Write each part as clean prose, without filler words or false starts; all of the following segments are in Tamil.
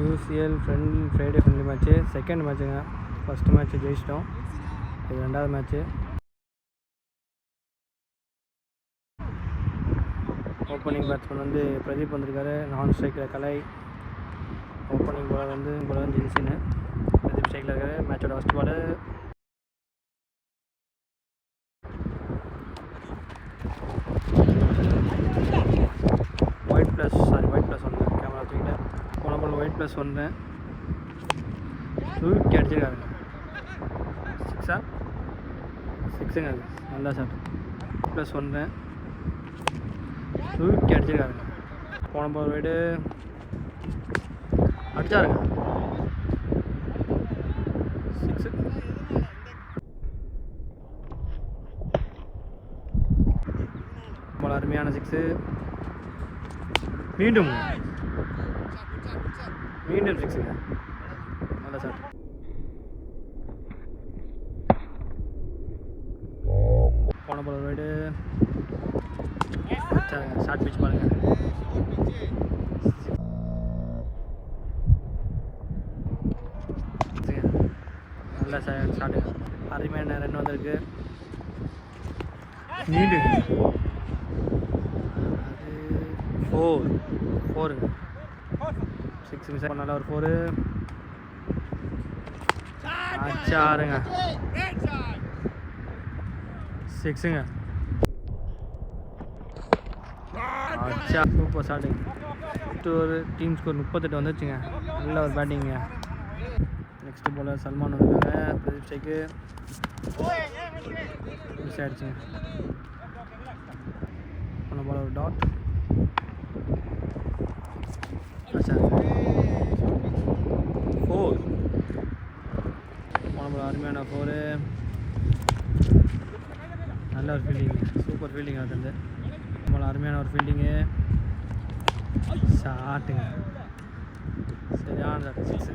UCL Friday friendly match, second மேட்ச்சுங்க. ஃபஸ்ட்டு மேட்ச்சு ஜெயிச்சிட்டோம், இது ரெண்டாவது மேட்ச்சு. ஓப்பனிங் பேட்ஸ்மேன் வந்து பிரதீப் வந்திருக்காரு, நான் ஸ்ட்ரைக்கில் கலை. ஓப்பனிங் பாலர் வந்து ஜென்சின்னு, பிரதீப் ஸ்ட்ரைக்கில் இருக்காரு. மேட்சோட ஃபஸ்ட் பால் ஒயிட் ப்ளஸ் ஒன்று, கேமரா தூக்கிட்டேன். போன பால் ஒயிட் ப்ளஸ் ஒன்று தூக்கி அடிச்சிருக்காருங்க. சிக்ஸுங்க, அது நல்லா ஷாட். ப்ளஸ் ஒன்று தூக்கி அடிச்சிருக்காருங்க. போன பால் வைடு அடிச்சாருங்க, சிக்ஸு. பால் அருமையான சிக்ஸு. மீண்டும் சிக்ஸுங்க, நல்ல ஷாட். போன பால் வைடு ஷார்ட் பிச் பாருங்க. நல்ல ஷாட்டு, அருமையான ரன் வந்திருக்கு. மீண்டும் அது ஃபோருங்க, சிக்ஸ் மிஸ் பண்ணால ஒரு 4 அச்சாருங்க, சிக்ஸுங்க. அச்சா, சூப்பர் ஷாட்டுங்க. ஒரு டீம் ஸ்கோர் 38 வந்துருச்சுங்க, நல்ல ஒரு பேட்டிங்க. நெக்ஸ்ட் பாலர் சல்மான் வந்திருக்காங்க, பிரதீப் ஸ்ட்ரைக்கு மிஸ் ஆகிடுச்சுங்க. போன பால் ஒரு டாட். அச்சா, 4. போன பால் அருமையான 4, நல்ல ஒரு ஃபீல்டிங், சூப்பர் ஃபீல்டிங். அது வந்து நம்மள அருமையான ஒரு ஃபீல்டிங்கு, ஷாட்டுங்க, சரியான ஷாட்டு, சிக்ஸு.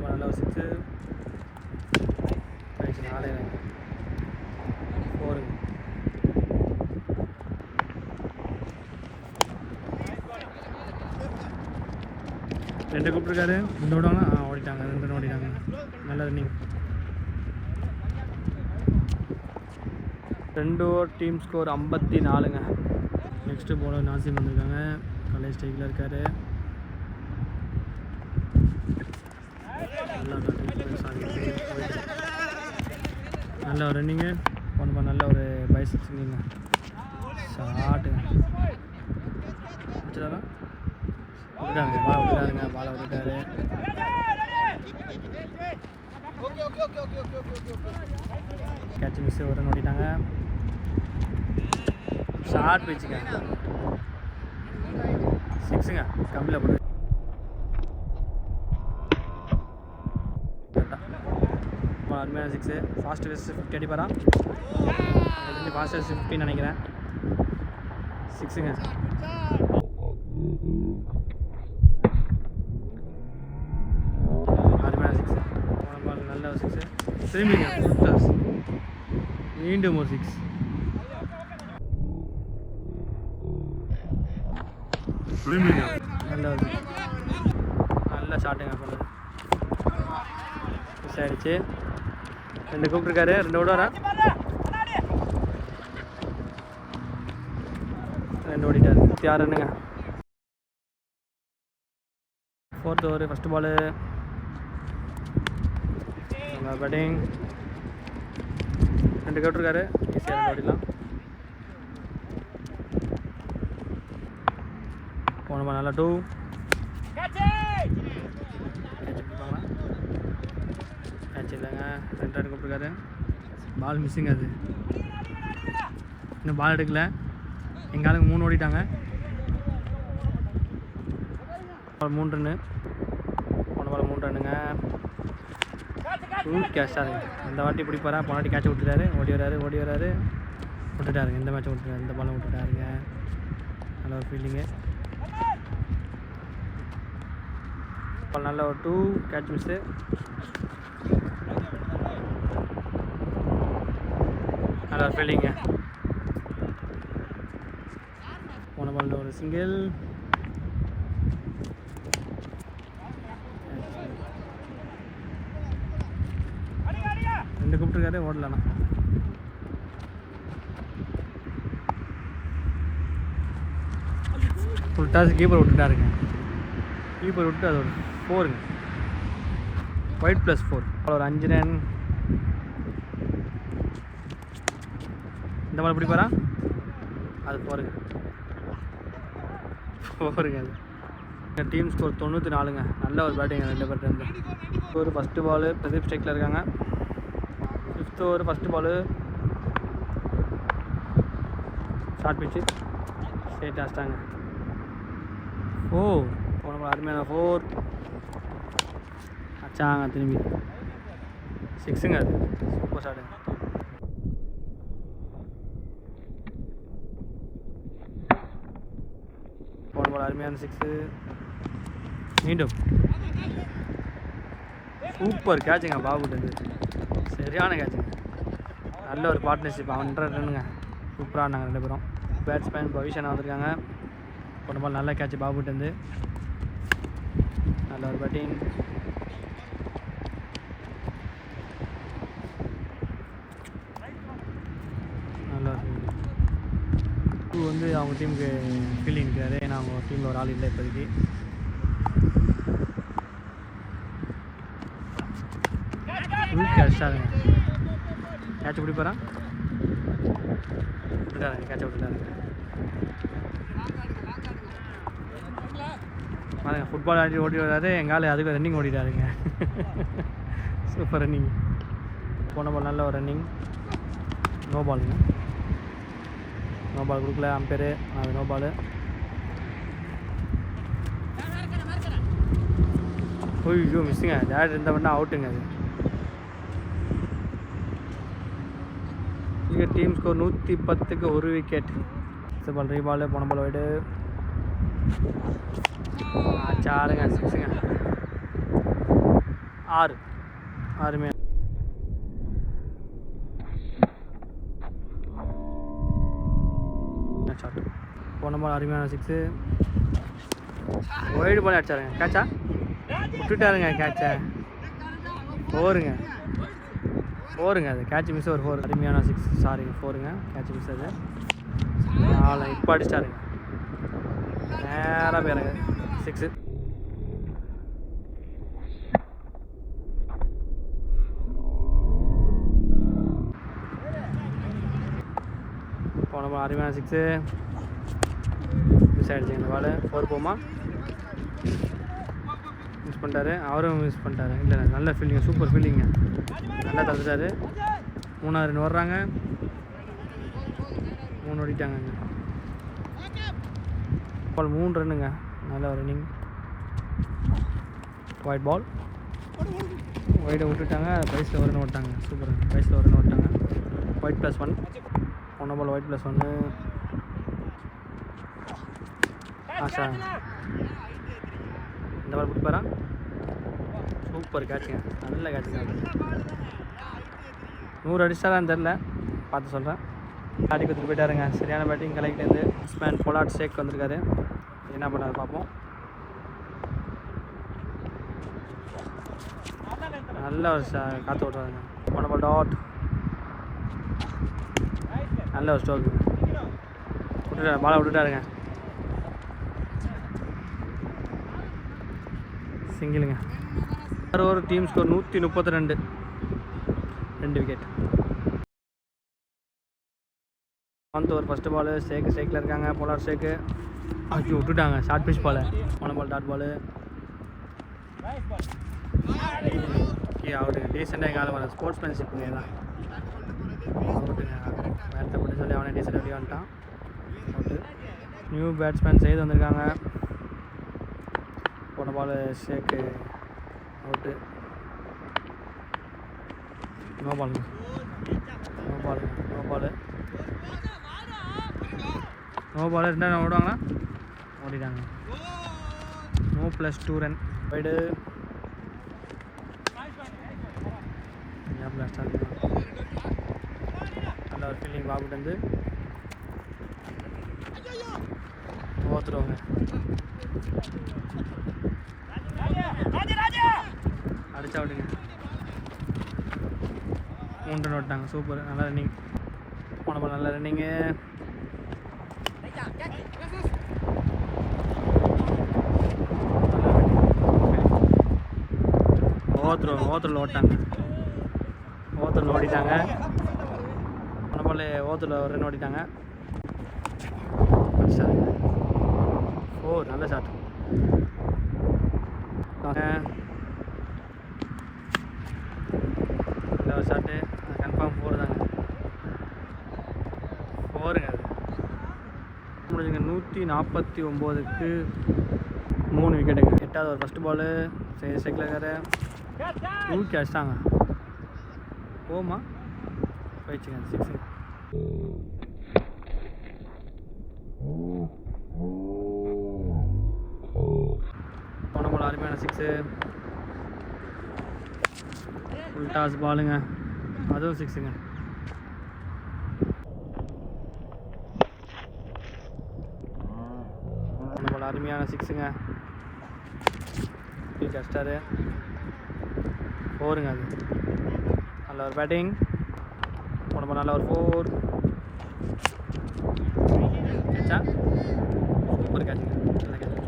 நல்ல ஒரு சிக்ஸு, 4 4. ரெண்டு கூப்பிட்ருக்காரு, 2 விடுவாங்க. ஓடிட்டாங்க, 2 ஓடிட்டாங்க, நல்ல ரன்னிங். 2 ஓவர், டீம் ஸ்கோர் 54ங்க. நெக்ஸ்ட்டு போலர் நாசிம் வந்திருக்காங்க, கலை ஸ்ட்ரைக்கில் இருக்கார். நல்ல ஒரு ரன்னிங்கு, நல்ல ஒரு பைசிக்ஸுங்க, ஷாட்டுங்க. வச்சுட்டாரா, பாலை விட்டுட்டாரு. கேட்ச் மிஸ், ஒரு ரன் ஓடிட்டாங்க. ஷார்ட் பிச்சுங்க, சிக்ஸுங்க, கம்மியில் போடு. அருமையான சிக்ஸு, ஃபாஸ்ட் வெஸ்ட் 50 அடிப்பாரா, ஃபாஸ்ட் வெஸ்ட் 50 நினைக்கிறேன். சிக்ஸுங்க, அருமையான சிக்ஸு. போன பால் நல்ல ஒரு சிக்ஸு, திரும்பிங்க ஃபுல் டாஸ், மீண்டும் ஒரு 6. நல்ல ஒரு நல்ல ஷாட்டுங்க பண்ணது, மிஸ் ஆகிடுச்சு. 2 கூப்பிட்ருக்காரு, 2 ஓடுவாரா, 2 ஓடிட்டார். 6 ரன்னுங்க. 4th over, first ball, batting. 2 கூப்பிட்ருக்காரு, ஈஸியாக 2 ஓடிடலாம். போன பால் நல்லா 2. கேட்ச் இல்லைங்க, 2 ரன் கூப்பிட்ருக்காரு. பால் மிஸ்ஸிங், அது இன்னும் பால் எடுக்கல. எங்கள் ஆளுங்க 3 ஓடிட்டாங்க. 3 ரன்னு, போன பால் 3 ரன்னுங்க. கேட்சாருங்க, இந்த வாட்டி பிடிப்பாரா, போன வாட்டி கேட்ச் விட்டுட்டாரு. ஓடி வராரு விட்டுட்டாருங்க. இந்த மேட்ச் விட்டுட்டாரு, இந்த பாலும் விட்டுட்டாருங்க. நல்ல ஒரு ஃபீல்டிங்கு, நல்ல ஒரு 2. கேட்ச் மிஸ்ஸு, நல்லா ஃபீல்டிங்க. போன பாலில் ஒரு சிங்கிள். ரெண்டு கூப்பிட்டுருக்காரு, ஓடலண்ணா. ஃபுல் டாஸ் கீப்பர் விட்டுட்டாருங்க. கீப்பர் விட்டு அது ஒரு 4ங்க. ஒயிட் +4. ஒரு 5 ரன். இந்த மாதிரி பிடிப்பாரா? அது 4ங்க. அது டீம் ஸ்கோர் 94ங்க. நல்ல ஒரு பேட்டிங் 2 பேர்ட்டு இருந்து. ஒரு ஃபஸ்ட்டு பாலு பிரதீப் ஸ்ட்ரைக்கில் இருக்காங்க. 5th over first ball short pitch straight ஆச்சிட்டாங்க. போன பால் அருமையான 4 அச்சாங்க. திரும்பி 6ங்க. அது சூப்பர் ஷாட்டுங்க. போன பால் அருமையான 6. மீண்டும் சூப்பர் கேட்சுங்க பாபுட்டு. சரியான கேட்சுங்க. நல்ல ஒரு பார்ட்னர்ஷிப். 100 ரன்னுங்க. சூப்பராக இருந்தாங்க 2 பேரும். பேட்ஸ்மேன் பவிஷனா வந்திருக்காங்க. போன பால் நல்ல கேட்ச் பாபுட்டு. நல்ல ஒரு பேட்டிங். நல்ல வந்து அவங்க டீமுக்கு ஃபீல்டிங் இருக்காரு. ஏன்னா அவங்க டீமில் ஒரு ஆள் இல்லை இப்போதைக்கு. கேட்சாருங்க. கேட்ச் பிடிப்பாரா? விட்டுட்டாருங்க. கேட்சை விட்டுட்டாருங்க. பாருங்க, ஃபுட்பால் ஆடி ஓடி வராது. எங்கால அதுக்கு ரன்னிங் ஓடிட்டாருங்க. Super running. போன பால் நல்ல ஒரு ரன்னிங். நோ பாலுங்க. நோ பால் கொடுக்கல அம்பேரு. அது நோ பாலு. ஐயோ மிஸ்ஸுங்க. டேட் இருந்தவொடனே அவுட்டுங்க. அது இங்கே டீம் ஸ்கோர் 110க்கு 1 விக்கெட். பால் ரீபால். போன பால் வைடு ஆச்சாருங்க. 6ங்க. 6 ஆறுமே. போன பால் அருமையான 6. ஒயிடு பால் அடிச்சாருங்க. கேட்சா விட்டுட்டாருங்க. கேட்சை 4ங்க. அது கேட்ச் மிஸ். ஒரு 4. அருமையான 6. சாரிங்க 4ங்க. Catch miss. அது இப்போ அடிச்சிட்டாருங்க. நேராக போயிருங்க. 6. போன பால் அருமையான 6 மிஸ் ஆகிடுச்சு. இந்த பால் 4 போமா. மிஸ் பண்ணிட்டாரு. அவரும் மிஸ் பண்ணிட்டாரு. இல்லை நல்ல ஃபீல்டிங்க. சூப்பர் ஃபீல்டிங்க. நல்லா தந்துட்டாரு. 3 ரன் வர்றாங்க. 3 ஓடிட்டாங்க. பால் 3 ரன்னுங்க. நல்ல ரன்னிங். White ball. ஒயிடை விட்டுட்டாங்க. ப்ரைஸில் ஒரு ரன் ஓட்டாங்க. சூப்பர். ப்ரைஸில் ஒரு ரன் ஓட்டாங்க. ஒயிட் +1. போன பால் ஒயிட் +1. ஆஷா இந்த பால் பிடிப்பாரா? சூப்பர் கேட்சுங்க. நல்ல கேட்சுங்க. 100 அடிச்சாரான்னு தெரில. பார்த்து சொல்கிறேன். ஆடி கொடுத்துட்டு போயிட்டாருங்க. சரியான பேட்டிங். கலைக்கிட்டேருந்து பேட்ஸ்மேன் பொலாட் ஷேக் வந்திருக்காரு. என்ன பண்ணாரு பார்ப்போம். நல்ல ஒரு காற்று விட்றாருங்க. போன பால் டாட். நல்ல ஒரு ஸ்டோக்கு. விட்டுட்டாரு. பாலை விட்டுட்டாருங்க. சிங்கிளுங்க. ஒரு team score 132. 2 wicket. 1th over first ball ஸ்ட்ரைக்கில் இருக்காங்க. Pollard strike. ஐயோ விட்டுட்டாங்க. Short pitch ball. போன பால் டாட் பாலு. அவுட்டுங்க. டீசெண்டாக எங்கள் ஆள் வர ஸ்போர்ட்ஸ்மேன்ஷிப்புங்க. தான் அவுட்டுங்க. வேறு போட்டு சொல்லி அவனை டீசெண்டாக வெளியே வந்துட்டான். அவுட்டு. நியூ பேட்ஸ்மேன் செய்து வந்திருக்காங்க. போன பால் ஷேக்கு. அவுட்டு. நோ பாலுங்க. No ball. 2 ரன் ஓடுவாங்களா? ஓடிட்டாங்க. No +2 run. வைடு. நல்ல நல்ல ஒரு ஃபீல்டிங் பாபுட்டு வந்து ஓத்துருவாங்க. அடிச்சா விட்டுங்க. 3 ரன் ஓட்டாங்க. சூப்பர். நல்லா ரன்னிங் போன பால். நல்ல ரன்னிங்கு. ஓவத்தில் ஓட்டாங்க. ஓவத்தில் ஓடிட்டாங்க. போன பால் ஓவத்தில் ஒரு ரன் ஓடிட்டாங்க. 4. நல்ல ஷாட். நல்ல ஒரு ஷாட்டு. கன்ஃபார்ம் 4 தாங்க. 4ங்க அது முடிஞ்சுங்க. 149க்கு 3 விக்கெட்டுங்க. 8வது ஒரு ஃபஸ்ட்டு பாலு. சரி ஸ்ட்ரைக்கில் இருக்காரு. தூக்கி அடிச்சிட்டாங்க. போமா போயிடுச்சுங்க. 6. போன பால் அருமையான 6. ஃபுல் டாஸ் பாலுங்க. அதுவும் 6ங்க. போன பால் அருமையான 6ங்க. கஷ்டாரு. 4ங்க அது. நல்ல ஒரு பேட்டிங். போன பால் நல்ல ஒரு 4. கேட்சா சூப்பர் கேட்சுங்க. நல்ல கேட்ச்.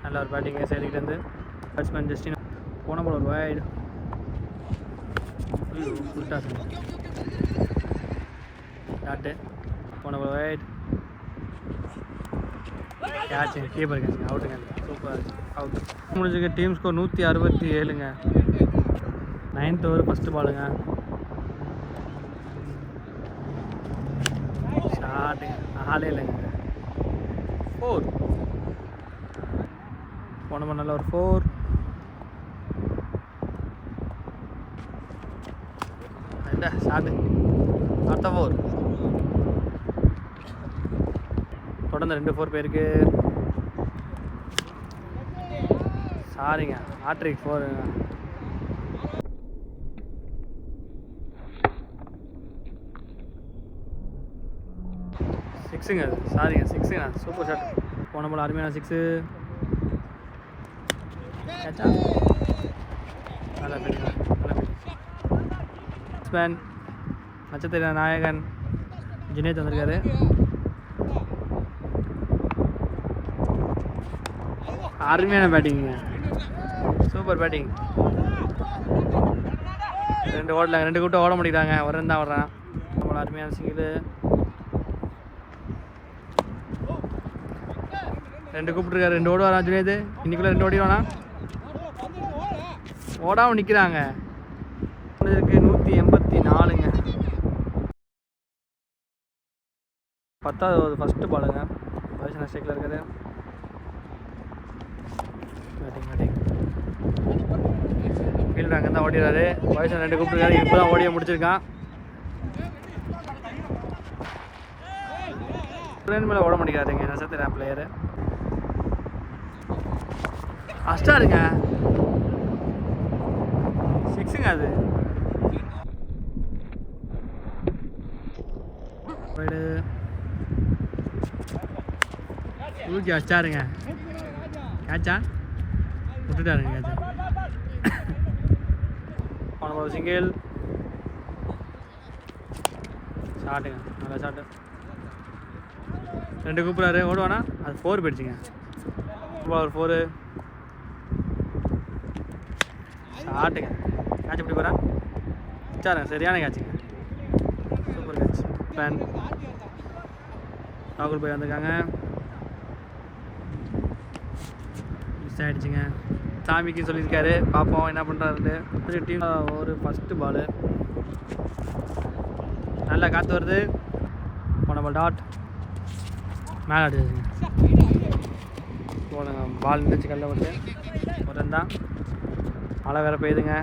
நல்ல ஒரு பேட்டிங்கு சைடுக்கிட்ட இருந்து பேட்ஸ்மேன் ஜஸ்டின். போன பால் ஒரு வைடு. ஃபுல் டாஸுங்க. டாட்டு. போன பால் வைட். கேட்சுங்க. கீப்பர் கேட்சுங்க. அவுட்டுங்க. Super out. முடிஞ்சுக்க. டீம் ஸ்கோர் 167ங்க. 9th ஓவர் ஃபஸ்ட்டு பாலுங்க. ஷாட்டுங்க. ஆளே இல்லைங்க. 4. போன பால் நல்ல ஒரு 4. ஷாட்டு. அடுத்த 4. தொடர்ந்து 2 4 பேருக்கு. சாரிங்க. ஹாட்ரிக் 4ங்க. 6ங்க அது. சாரிங்க 6ங்க. Super shot. போன பால் அருமையான 6. கேட்சா நல்ல பேட்டிங். நல்ல பேட்ஸ்மேன் நட்சத்திர நாயகன் ஜுனைத் வந்திருக்காரு. அருமையான பேட்டிங்க. Super batting. 2 ஓடலாங்க. 2 கூட்டம் ஓட முடிக்கிறாங்க. ஒரு ரன் தான் வர்றான். நம்மளோட அருமையான சிங்கிள். 2 கூப்பிட்டுருக்காரு. 2 ஓடு வரான் ஜுனைத். இன்னைக்குள்ள 2 ஓடிவானா? ஓடாமல் நிற்கிறாங்க. 184ங்க. 10வது ஃபஸ்ட்டு பாலுங்க. வைஷன் ஸ்ட்ரைக்கில் இருக்காரு. ஃபீல்டர் அங்கே தான் ஓடிடுறாரு. வைஷன் 2 கூப்பிட்டுருக்காரு. இப்போ தான் ஓடிய முடிச்சிருக்கான். மேலே ஓட மாட்டேங்கிறாருங்க நட்சத்திர பிளேயரு. அஸ்டாருங்க. 6ங்க அது. தூக்கி அடிச்சாருங்க. கேட்சா விட்டுட்டாருங்க. கேட்சா போன பால் சிங்கிள். ஷாட்டுங்க. நல்ல ஷாட்டு. 2 கூப்பிட்றாரு. ஓடுவானா? அது 4 போயிடுச்சுங்க. ஒரு 4. ஷாட்டுங்க. கேட்ச் எப்படி போகிறேன்? வச்சாருங்க. சரியான கேட்சுங்க. Super catch. ஃபேன் ராகுல் பாய் வந்திருக்காங்க. மிஸ் ஆகிடுச்சுங்க. சாமிக்கு சொல்லியிருக்காரு. பார்ப்போம் என்ன பண்ணுறாரு. டீம் ஒரு ஃபஸ்ட்டு பாலு. நல்லா காற்று வருது. போன பால் டாட் மேலே அடிச்சுங்க. போடுங்க. பால் நின்றுச்சு. கல்ல வந்து ஒரு ரன் தான். மழை வேறு பெய்யுதுங்க.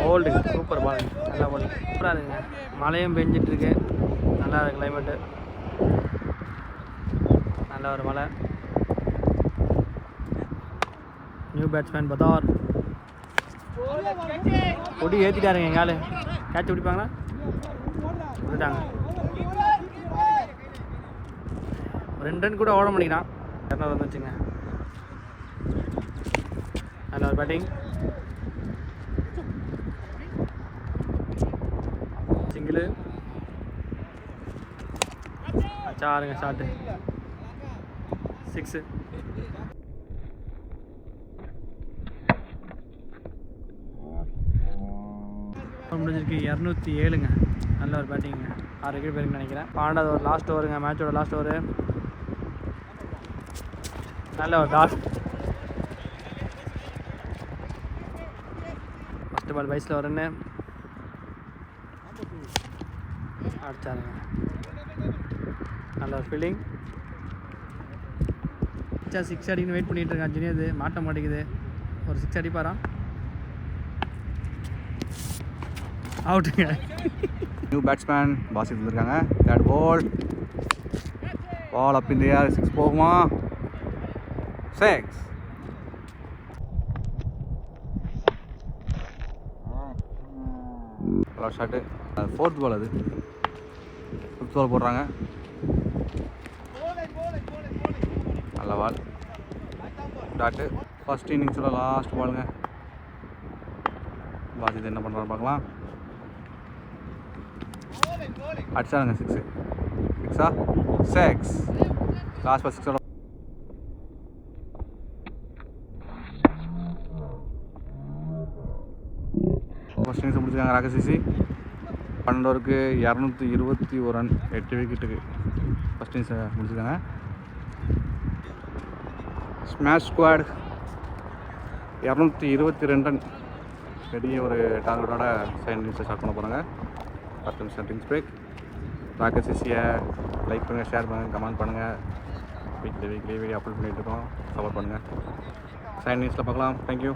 ஓல்டுங்க. சூப்பர் பால். நல்லா பால். சூப்பராக இருக்குங்க. மழையும் பெஞ்சிட்ருக்கு. நல்லா இருக்குது கிளைமேட்டு. நல்ல ஒரு மழை. நியூ பேட்ஸ்மேன் பதார். கொடி ஏற்றிட்டாருங்க எங்கால். கேட்ச் பிடிப்பாங்களா? விட்டுட்டாங்க. 2 ரன் கூட ஓட முடிக்கிறான். 200 வந்துச்சுங்க. நல்ல ஒரு பேட்டிங். Single சாருங்க shot 6. முடிஞ்சிருக்கு 207ங்க. நல்ல ஒரு பேட்டிங்க. 6 விக்கெட் போயிருக்குன்னு நினைக்கிறேன். 12வது ஒரு லாஸ்ட் ஓவருங்க. மேட்சோட லாஸ்ட் ஓவரு. நல்ல ஒரு டாட். ஃபஸ்ட்டு பால் வயசில் ஒரு ரன்னு அடிச்சாருங்க. நல்ல ஒரு ஃபீல்டிங். 6 அடிக்கணும் வெயிட் பண்ணிகிட்டு இருக்கான் ஜுனியர். மாட்ட மாட்டேங்குது. ஒரு 6 அடிப்பாரா? அவுட்டுங்க. நியூ பேட்ஸ்மேன் பாசித் வந்திருக்காங்க. Third ball up in the air. 6 போகுமா? 6. ஷாட்டு. 4th ball. அது 5th பால் போடுறாங்க. நல்ல பால். டாட்டு. ஃபர்ஸ்ட் இன்னிங்ஸோட லாஸ்ட் பாலுங்க. பாசித் என்ன பண்ணுறான்னு பார்க்கலாம். அடிச்சாருங்க 6. 6ஆ? 6. Last ball 6. ஃபர்ஸ்ட் இன்னிங்ஸ் முடிச்சிருக்காங்க ராகேஷ் சிசி. 12 ஓவருக்கு 221 ரன் 8 விக்கெட்டுக்கு ஃபர்ஸ்ட் இன்னிங்ஸ் முடிச்சிருக்காங்க. ஸ்மாஷ் ஸ்குவாட் 222 ரன் பெரிய ஒரு டார்கெட்டோட செகண்ட் இன்னிங்ஸை ஸ்டார்ட் பண்ண போகிறாங்க. 10 நிமிஷம் ட்ரிங்க்ஸ் பிரேக். ராகேஷ் சிசியை லைக் பண்ணுங்கள், ஷேர் பண்ணுங்கள், கமெண்ட் பண்ணுங்கள். வீக்லி வீடியோ அப்லோட் பண்ணிகிட்ருக்கோம். சப்போர்ட் பண்ணுங்கள். செகண்ட் இன்னிங்ஸில் பார்க்கலாம். தேங்க்யூ.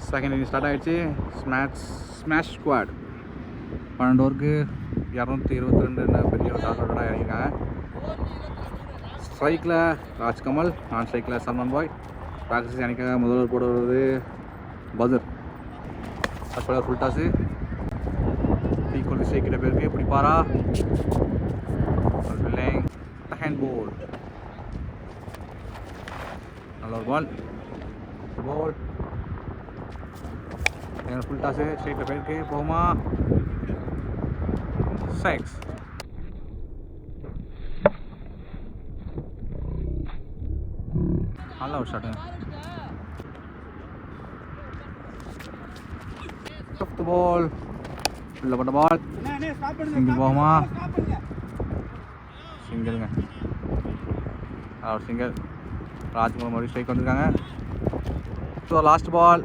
செகண்ட் இன்னிங்ஸ் ஸ்டார்ட் ஆகிடுச்சு. ஸ்மாஷ் ஸ்குவாட் 12 ஓவருக்கு 222 பெரிய ஒரு டார்கெட்டோட இறங்கியிருக்காங்க. ஸ்ட்ரைக்கில் ராஜ்கமல், நான் ஸ்ட்ரைக்கில் சல்மான் பாய். ராகேஷ் அணிக்காக முதல் ஓவர் போட வருவது பதர். First ball full toss. Equal strike கிட்ட பேருக்கு பிடிப்பாரா? ஹேண்ட் போல். நல்ல ஒரு பால். ஃபுல் டாஸு. ஸ்ட்ரைக்கில் பேருக்கு போகுமா? 6. நல்ல ஒரு ஷாட்டுங்க. 5th பால். உள்ள பட்ட பால். சிங்கிள் போகுமா? சிங்கிள்ங்க. ஒரு சிங்கிள். ராஜ்குமார் மறுபடியும் ஸ்ட்ரைக் வந்திருக்காங்க. ஸோ லாஸ்ட் பால்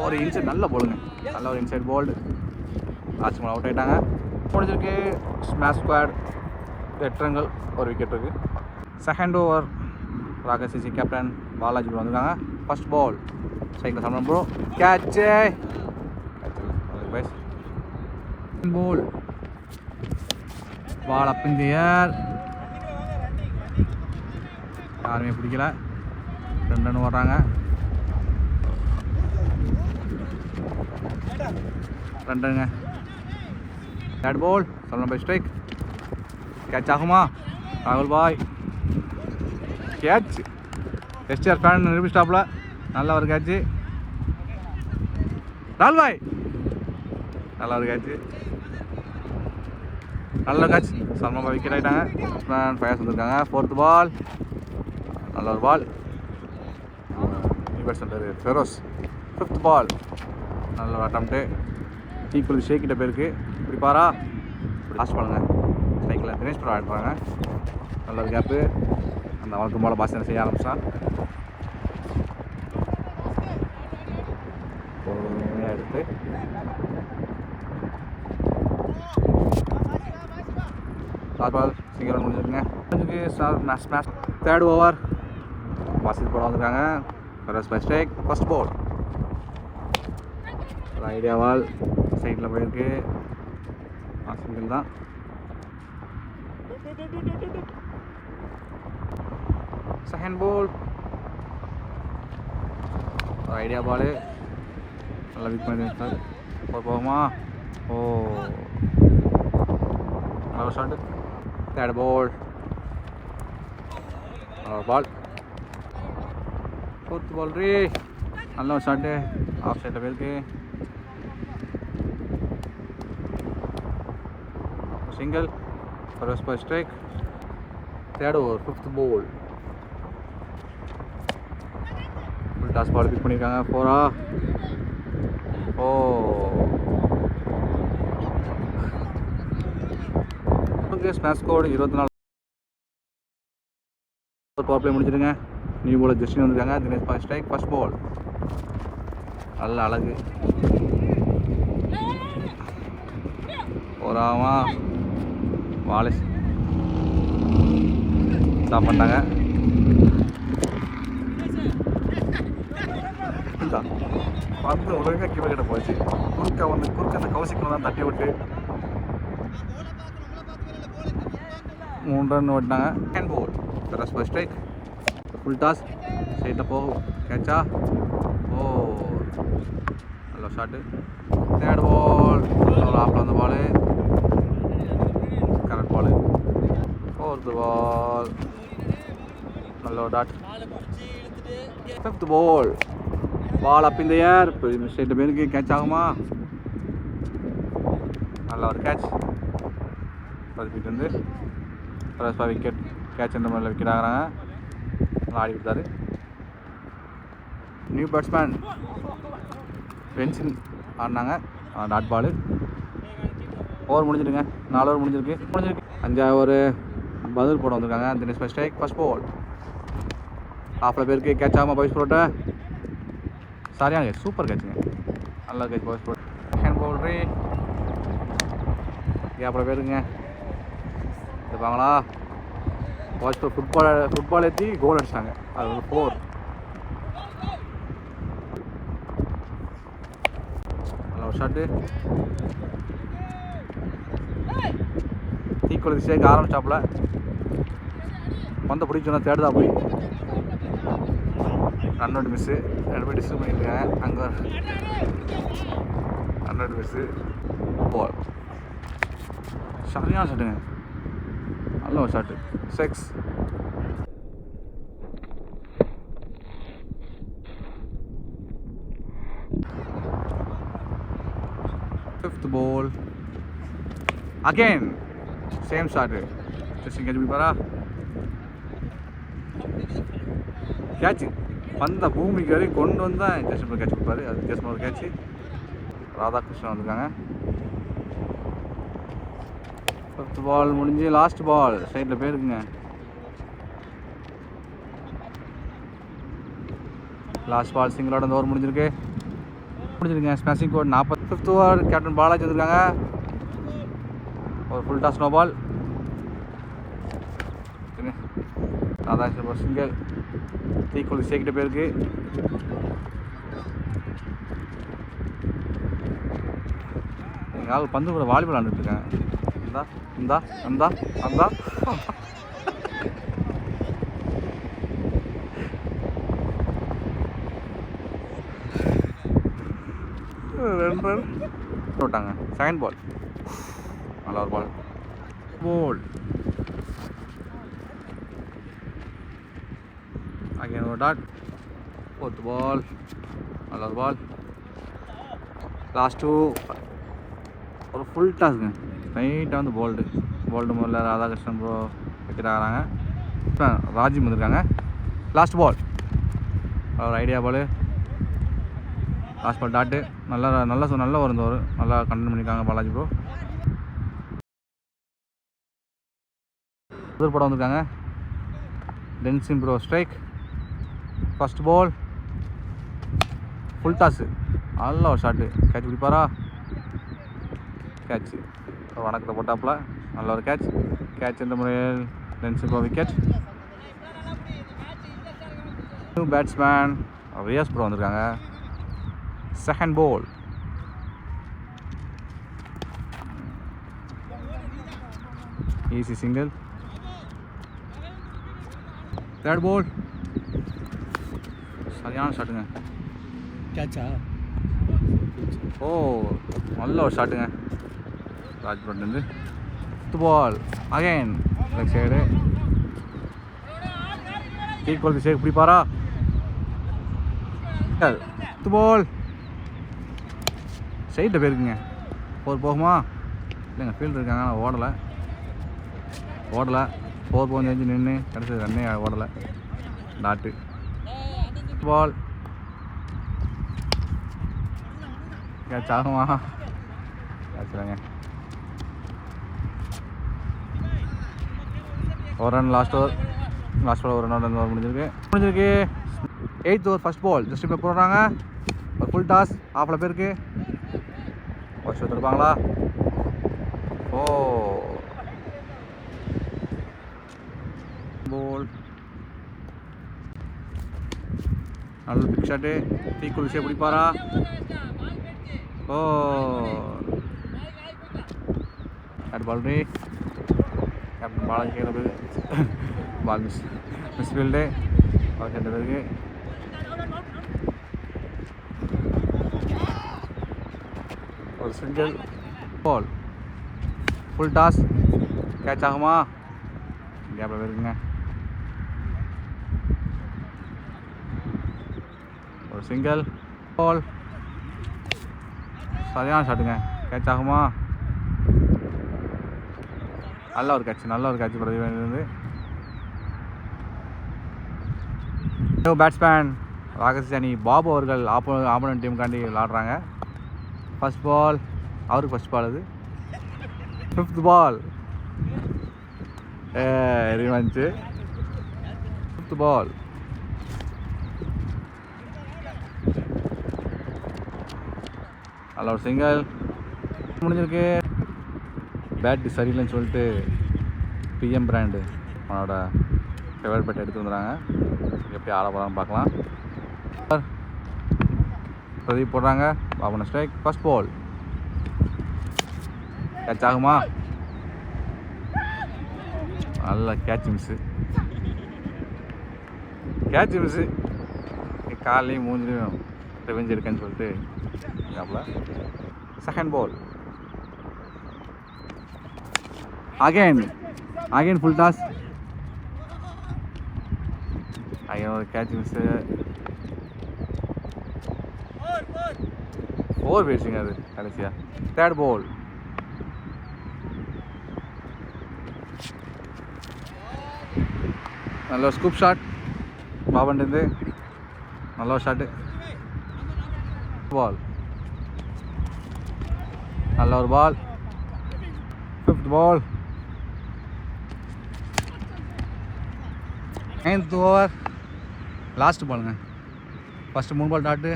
ஒரு இன்சைட். நல்ல போலுங்க. நல்ல ஒரு இன்சைட் பால். ராஜ்குமார் அவுட் ஆகிட்டாங்க. முடிஞ்சிருக்கு. ஸ்மாஷ் ஸ்குவாட் 8 ரன்கள், ஒரு விக்கெட் இருக்குது. Second over Rakesh CC captain Balaji bro வந்திருக்காங்க. ஃபர்ஸ்ட் பால் சைக்கிள் சம்பளம் ப்ரோ. கேட்சு. பால் பால் அப் இன் தி ஏர். யாருமே பிடிக்கல. 2 ரன் ஓடுறாங்க. 2 ரன்னுங்க. தேர்ட் பால் சல்மான் பாய் ஸ்ட்ரைக். கேட்ச் ஆகுமா? ராகுல் பாய் கேட்ச். எஸ்டிஆர் ஃபேன் நிரூபி ஸ்டாப்பில் நல்ல ஒரு கேட்சு. ராகுல் பாய் நல்ல ஒரு கேட்சு. நல்ல கேட்ச். சல்மான் பாய் விக்கெட் ஆகிட்டாங்க. பேட்ஸ்மேன் ஃபயர்ஸ் வந்திருக்காங்க. 4th பால். நல்ல ஒரு பால். பேட்ஸ்மேன் ஃபெரோஸ். 5th பால். நல்ல ஒரு அட்டம்ப்ட்டு. ஈக்குவல் ஷேக் கிட்ட பேருக்கு பிடிப்பாரா? லாஸ்ட் பாலுங்க. ஸ்ட்ரைக்கில் தினேஷ் ப்ரோ ஆட் பண்ணுறாங்க. நல்ல ஒரு கேப்பு. அந்த வழக்கம் போல் பாஸ் செய்ய ஆரம்பிச்சான். எடுத்து லாஸ்ட் பால் சிங்கிள் ரன் முடிஞ்சிருக்குங்க. ஸ்மாஷ். தேர்ட் ஓவர் பாசித் போட வந்திருக்காங்க. Feroz by strike. First ball ஐடியா பால் சைடில் போயிருக்கு. சிங்கிள் தான். செகண்ட் பால் ஐடியா பால். நல்லா விக் பண்ணி சார். போகுமா? ஓ, நல்ல shot. Third ball, ball. Fourth ball ரே, நல்ல ஒரு ஷாட்டு. ஆஃப் சைடில் போயிருக்கு. Single, first ball strike. Third over, fifth ball. Full toss ball pick பண்ணியிருக்காங்க. 4-ஆ? ஓ, smash score 24. Power play முடிச்சிடுங்க. New பாலர் ஜஸ்டின் வந்திருக்காங்க. Dinesh ball strike. ஃபர்ஸ்ட் பால் நல்ல அழகு. போறாமா? வாலிஸ் ஸ்டாப் பண்ணிட்டாங்க. பந்து ஒழுங்காக கீழே கிட்ட போச்சு. குறுக்க அந்த கவுசிக்குள்ள தான் தட்டி விட்டு 3 ரன் ஓட்டினாங்க. Hand ball, first ball strike. Full toss சைடில் போகும். கேட்சா? ஓ, நல்ல ஷாட்டு. தேர்ட் பால், ஆஃபில் வந்த பால், கரெக்ட் பால். ஃபோர்த் பால், நல்ல டாட். ஃபிஃப்த் பால், பால் அப் இன் தி ஏர். ஸ்ட்ரைட்டில் பேருக்கு கேட்ச் ஆகுமா? நல்ல ஒரு கேட்ச். 10 ஃபீட் வந்து ஃபர்ஸ்ட் பால் விக்கெட். கேட்ச் என்ற மாதிரியில் விக்கெட் ஆகிறாங்க. ஆடி கொடுத்தாரு. நியூ பேட்ஸ்மேன் பென்சின் ஆடினாங்க. Dot ball. ஓவர் முடிஞ்சிடுங்க. 4 ஓவர் முடிஞ்சிருக்கு. 5 ஓவர் பதில் போட வந்திருக்காங்க. Dinesh ball strike. First ball ஆஃபில் பேருக்கு கேட்ச் ஆகாமல் பாய்ஸ் போட்ட சரியான கேட்ச். சூப்பர் கேட்சுங்க. நல்லா கேட்ச் பாய்ஸ் போட். ஹேண்ட் பால் ரே, கேப்பில் பேருங்க இருப்பாங்களா? வாட்ச் ஃபுட்பால் ஏற்றி கோல் அடிச்சிட்டாங்க. அது வந்து 4. நல்ல ஒரு ஷாட்டு. தீக்குளத்து சேர்க்க ஆரம்பிச்சாப்புல. பந்தை பிடிச்சோன்னா தேடுதா போய் ரன் அவுட் மிஸ்ஸு. 2 பேர் டிஸ்டர்ப் பண்ணியிருக்காங்க. அங்கே ரன் அவுட் மிஸ்ஸு. பால் சரியான ஷாட்டுங்க. நல்ல ஒரு ஷாட்டு. 6. ஃபிஃப்த் பால், அகெயின் சேம் ஷாட்டு. ஜஸ்டின் கேட்ச் பிடிப்பாரா? கேட்சு பந்த பூமிக்கு வரைக்கும் கொண்டு வந்தால் ஜஸ்டின் கேட்ச் கொடுப்பாரு. அது வித்தியாசமாக ஒரு கேட்சு. ராதாகிருஷ்ணன் வந்திருக்காங்க. 5th பால் முடிஞ்சு லாஸ்ட் பால் சைடில் போயிருக்குங்க. லாஸ்ட் பால் சிங்கிளோட அந்த ஓவர் முடிஞ்சிருக்குங்க. ஸ்மாஷிங் கோட் 40. 5th ஓவர் கேப்டன் பாலாஜி வந்திருக்காங்க. ஒரு full toss no ball. Radhakrishnan ஒரு சிங்கிள். தீக்குளத்து சேர்க்கிட்ட போயிருக்கு. எங்கள் பந்து கூட வாலிபால் விளாண்டுருக்கேன். இந்தா 2 ரன் போட்டாங்க. செகண்ட் பால், நல்ல ஒரு பால். போல் அகைன் ஒரு டாட். 4th பால், நல்ல ஒரு பால். லாஸ்ட் 2 ஒரு ஃபுல் டாஸ்ங்க. ஸ்ட்ரைட்டாக வந்து போல்டு முதல்ல ராதாகிருஷ்ணன் ப்ரோ விக்கெட் ஆகிறாங்க. இப்போ ராஜி வந்திருக்காங்க. லாஸ்ட் பால் ஒரு ஐடியா பால். Last ball dot. நல்ல ஒரு நல்லா கண்டென்ட் பண்ணியிருக்காங்க பாலாஜி ப்ரோ. புது படம் வந்திருக்காங்க. Tenzin bro strike. First ball full toss. நல்ல ஒரு ஷாட்டு. கேட்ச் பிடிப்பாரா? கேட்ச் வணக்கத்தை போட்டாப்புல. நல்ல ஒரு கேட்ச் இந்த முறையில் Tenzin bro wicket. New batsman Riyaz bro வந்திருக்காங்க. Second ball easy single. Third ball சரியான ஷாட்டுங்க. கேட்சா? ஓ நல்ல ஒரு ஷாட்டுங்க ராஜ்புரட்லேருந்து. பால் அகைன் லெக் சைடு ஈக்குவல் சேக் பிடிப்பாரா? பால் சைட்டில் போயிருக்குங்க. போகுமா? இல்லைங்க, ஃபீல்டு இருக்காங்க, ஆனால் ஓடலை 4 போன் செஞ்சு நின்று கிடச்சது ரன்னே ஓடலை. டாட்டு பால் கேட்ச் ஆகுமா? கேட்ச்லாங்க. ஒரு ரன் லாஸ்ட் ஓவர் ஒரு ரன் முடிஞ்சிருக்கு. 8th over first ball just இப்போ போடுறாங்க. ஒரு ஃபுல் டாஸ் ஆஃபில் பேருக்கு ஃபர்ஸ்ட் எடுத்துருப்பாங்களா? ஓ பால் நல்ல பிக் ஷாட்டு. தீக்குளிச்சே பிடிப்பாரா? ஓ அட் பால் ரே கேப்டன் பாலாஜி கேட்குறது பால் மிஸ் ஃபீல்டு பால் சென்ற பிறகு ஒரு single ball full toss catch ஆகுமா? கேப்பில் இருக்குங்க. ஒரு சிங்கிள் பால் சரியான ஷாட்டுங்க. கேட்ச் ஆகுமா? நல்ல ஒரு கேட்ச் பிரதிவேந்து. பேட்ஸ்மேன் ராகசி அணி பாபு அவர்கள் ஆப்போனன்ட் டீமுக்காண்டி விளாடுறாங்க. ஃபர்ஸ்ட் பால் அவருக்கு ஃபர்ஸ்ட் பால். அது 5th பால் ரிவெஞ்ச். 5th பால் நல்ல ஒரு சிங்கிள் முடிஞ்சிருக்கு. பேட்டு சரியில்லைன்னு சொல்லிட்டு பிஎம் பிராண்டு அவனோட ஃபேவரட் பேட் எடுத்து வந்துடுறாங்க. எப்படி ஆட போகிறான்னு பார்க்கலாம். பிரதீப் போடுறாங்க. பாபுன ஸ்ட்ரைக். ஃபர்ஸ்ட் பால் கேட்ச் ஆகுமா? நல்ல கேட்ச் மிஸ்ஸு. காலையும் மூஞ்சிலையும் ரிவெஞ்ச் இருக்கேன்னு சொல்லிட்டு second ball again full toss. ஒரு கேட்ச் மிஸ்ஸு. 4 போயிடுச்சுங்க அது கடைசியாக. தேர்ட் பால் நல்ல ஒரு ஸ்கூப் ஷாட் பாபன்ட்டு. நல்ல ஒரு ஷாட்டு. பால் நல்ல ஒரு பால். 5th பால் 9th ஓவர் லாஸ்ட் பாலுங்க. ஃபஸ்ட்டு 3 பால் டாட்டு,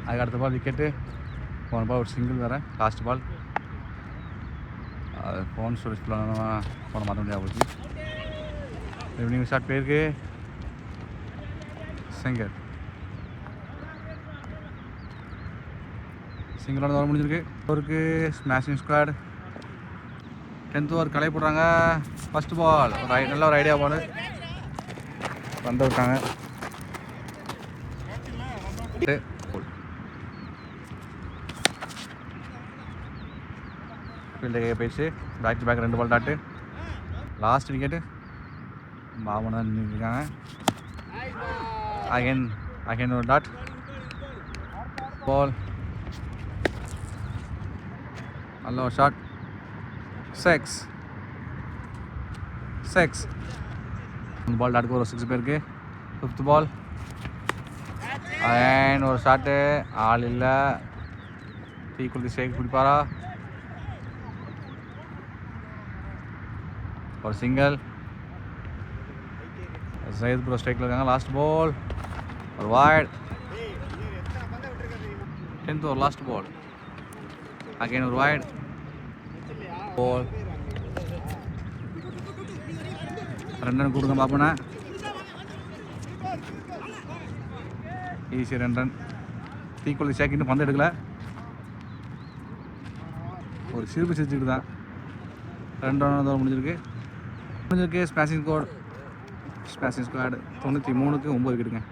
அதுக்கு அடுத்த பால் விக்கெட்டு, போன பால் ஒரு சிங்கிள் வேறு. லாஸ்ட் பால் அது ஃபோன் ஸ்டோரேஜ் போன மாற்ற முடியாது போச்சு. ஈவினிங் ஷாட் போயிருக்கு. சிங்கிளான ஓவர் முடிஞ்சிருக்கு. ஓவருக்கு ஸ்மாஷிங் ஸ்குவாட். 10th ஓவர் களை போடுறாங்க. ஃபர்ஸ்ட் பால் நல்ல ஒரு ஐடியா பால் வந்து விட்டாங்க. ஃபீல்டு போயிடுச்சு. Back to back 2 ball dot. Last wicket Babu தான் நின்றுருக்காங்க. அகைன் ஒரு டாட். பால் நல்ல ஒரு ஷாட். 6 பால் டாட்டுக்கு ஒரு 6 பேருக்கு. 5th பால் அகைன் ஒரு ஷாட்டு. ஆள் இல்லை. தீக்குளித்து ஷேக் பிடிப்பாரா? ஒரு சிங்கிள். சையத் ப்ரோ ஸ்ட்ரைக்கில் இருக்காங்க. லாஸ்ட் பால் ஒரு wide. 10th over last ball again ஒரு வைட் பால். 2 ரன் கொடுங்க பாப்போண்ணா. Easy 2 run. தீக்குள்ளி ஷேக்கின்னு பந்து எடுக்கல. ஒரு சிரிப்பு சிரிச்சுக்கிட்டு தான் 2 ரன் தான் முடிஞ்சிருக்கு. ஸ்மாஷிங் ஸ்குவாட் 93க்கு 9 விக்கெட்டுங்க.